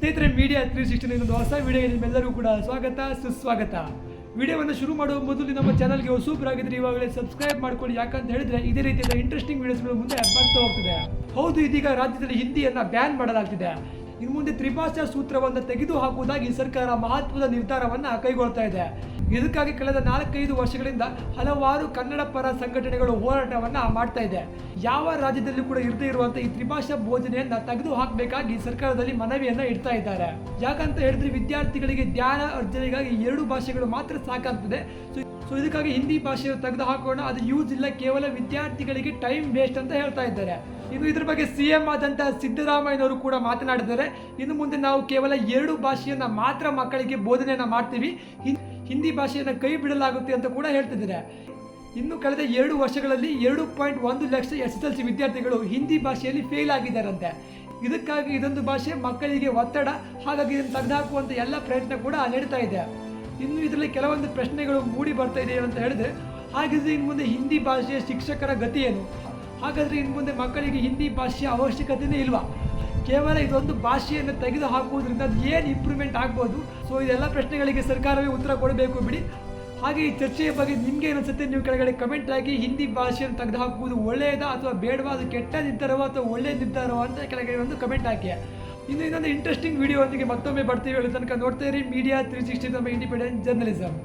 ಸ್ನೇಹಿತರೆ, ಮೀಡಿಯಾ 360 ಇನ್ನೊಂದು ಹೊಸ ವಿಡಿಯೋಗೆ ನಿಮ್ಮೆಲ್ಲರಿಗೂ ಕೂಡ ಸ್ವಾಗತ ಸುಸ್ವಾಗತ. ವಿಡಿಯೋವನ್ನು ಶುರು ಮಾಡುವ ಮೊದಲು ನಮ್ಮ ಚಾನಲ್ಗೆ ಹೊಸಬರಾಗಿದ್ದರೆ ಇವಾಗಲೇ ಸಬ್ಸ್ಕ್ರೈಬ್ ಮಾಡ್ಕೊಳ್ಳಿ. ಯಾಕಂತ ಹೇಳಿದ್ರೆ ಇದೇ ರೀತಿಯ ಇಂಟ್ರೆಸ್ಟಿಂಗ್ ವಿಡಿಯೋಸ್ಗಳು ಮುಂದೆ ಬರ್ತಾ ಹೋಗ್ತಿದೆ. ಹೌದು, ಇದೀಗ ರಾಜ್ಯದಲ್ಲಿ ಹಿಂದಿಯನ್ನು ಬ್ಯಾನ್ ಮಾಡಲಾಗ್ತಿದೆ. ಇನ್ನು ಮುಂದೆ ತ್ರಿಭಾಷಾ ಸೂತ್ರವನ್ನು ತೆಗೆದು ಹಾಕುವುದಾಗಿ ಸರ್ಕಾರ ಮಹತ್ವದ ನಿರ್ಧಾರವನ್ನು ಕೈಗೊಳ್ತಾ ಇದೆ. ಇದಕ್ಕಾಗಿ ಕಳೆದ 4-5 ವರ್ಷಗಳಿಂದ ಹಲವಾರು ಕನ್ನಡ ಪರ ಸಂಘಟನೆಗಳು ಹೋರಾಟವನ್ನು ಮಾಡ್ತಾ ಇದೆ. ಯಾವ ರಾಜ್ಯದಲ್ಲೂ ಕೂಡ ಇರದೇ ಇರುವಂಥ ಈ ತ್ರಿಭಾಷಾ ಬೋಧನೆಯನ್ನು ತೆಗೆದು ಹಾಕಬೇಕಾಗಿ ಸರ್ಕಾರದಲ್ಲಿ ಮನವಿಯನ್ನು ಇಡ್ತಾ ಇದ್ದಾರೆ. ಯಾಕಂತ ಹೇಳಿದ್ರೆ ವಿದ್ಯಾರ್ಥಿಗಳಿಗೆ ಜ್ಞಾನ ಅರ್ಜನೆಗಾಗಿ 2 ಭಾಷೆಗಳು ಮಾತ್ರ ಸಾಕಾಗ್ತದೆ. ಸೊ ಇದಕ್ಕಾಗಿ ಹಿಂದಿ ಭಾಷೆಯನ್ನು ತೆಗೆದು ಹಾಕೋಣ, ಅದು ಯೂಸ್ ಇಲ್ಲ, ಕೇವಲ ವಿದ್ಯಾರ್ಥಿಗಳಿಗೆ ಟೈಮ್ ವೇಸ್ಟ್ ಅಂತ ಹೇಳ್ತಾ ಇದ್ದಾರೆ. ಇನ್ನು ಇದ್ರ ಬಗ್ಗೆ CM ಆದಂಥ ಸಿದ್ದರಾಮಯ್ಯನವರು ಕೂಡ ಮಾತನಾಡಿದ್ದಾರೆ. ಇನ್ನು ಮುಂದೆ ನಾವು ಕೇವಲ 2 ಭಾಷೆಯನ್ನು ಮಾತ್ರ ಮಕ್ಕಳಿಗೆ ಬೋಧನೆಯನ್ನು ಮಾಡ್ತೀವಿ, ಹಿಂದಿ ಭಾಷೆಯನ್ನು ಕೈ ಬಿಡಲಾಗುತ್ತೆ ಅಂತ ಕೂಡ ಹೇಳ್ತಿದ್ದಾರೆ. ಇನ್ನು ಕಳೆದ 2 ವರ್ಷಗಳಲ್ಲಿ 2.1 ಲಕ್ಷ SSLC ವಿದ್ಯಾರ್ಥಿಗಳು ಹಿಂದಿ ಭಾಷೆಯಲ್ಲಿ ಫೇಲ್ ಆಗಿದ್ದಾರಂತೆ. ಇದಕ್ಕಾಗಿ ಇದೊಂದು ಭಾಷೆ ಮಕ್ಕಳಿಗೆ ಒತ್ತಡ, ಹಾಗಾಗಿ ಇದನ್ನು ತೆಗೆದುಹಾಕುವಂಥ ಎಲ್ಲ ಪ್ರಯತ್ನ ಕೂಡ ನಡೀತಾ ಇದೆ. ಇನ್ನು ಇದರಲ್ಲಿ ಕೆಲವೊಂದು ಪ್ರಶ್ನೆಗಳು ಮೂಡಿ ಬರ್ತಾ ಇದೆ ಅಂತ ಹೇಳಿದ್ರೆ, ಹಾಗಿದ್ರೆ ಇನ್ನು ಮುಂದೆ ಹಿಂದಿ ಭಾಷೆಯ ಶಿಕ್ಷಕರ ಗತಿ ಏನು? ಹಾಗಾದರೆ ಇನ್ನು ಮುಂದೆ ಮಕ್ಕಳಿಗೆ ಹಿಂದಿ ಭಾಷೆಯ ಅವಶ್ಯಕತೆಯೇ ಇಲ್ವಾ? ಕೇವಲ ಇದೊಂದು ಭಾಷೆಯನ್ನು ತೆಗೆದು ಹಾಕುವುದರಿಂದ ಅದು ಏನು ಇಂಪ್ರೂವ್ಮೆಂಟ್ ಆಗ್ಬೋದು? ಸೊ ಇದೆಲ್ಲ ಪ್ರಶ್ನೆಗಳಿಗೆ ಸರ್ಕಾರವೇ ಉತ್ತರ ಕೊಡಬೇಕು ಬಿಡಿ. ಹಾಗೆ ಈ ಚರ್ಚೆಯ ಬಗ್ಗೆ ನಿಮಗೆ ಅನಿಸುತ್ತೆ, ನೀವು ಕೆಳಗಡೆ ಕಮೆಂಟ್ ಆಗಿ ಹಿಂದಿ ಭಾಷೆಯನ್ನು ತೆಗೆದು ಹಾಕುವುದು ಒಳ್ಳೆಯದಾ ಅಥವಾ ಬೇಡವಾ, ಅದು ಕೆಟ್ಟ ನಿರ್ಧಾರವೋ ಅಥವಾ ಒಳ್ಳೆಯ ನಿರ್ಧಾರವೋ ಅಂತ ಕೆಳಗಡೆ ಒಂದು ಕಮೆಂಟ್ ಹಾಕಿ. ಇನ್ನೊಂದು ಇಂಟ್ರೆಸ್ಟಿಂಗ್ ವಿಡಿಯೋ ಒಂದಿಗೆ ಮತ್ತೊಮ್ಮೆ ಬರ್ತೀವಿ. ಅಲ್ಲಿ ತನಕ ನೋಡ್ತಾ ಇರಿ ಮೀಡಿಯಾ 360, ನಮ್ಮ ಇಂಡಿಪೆಂಡೆಂಟ್ ಜರ್ನಲಿಸಮ್.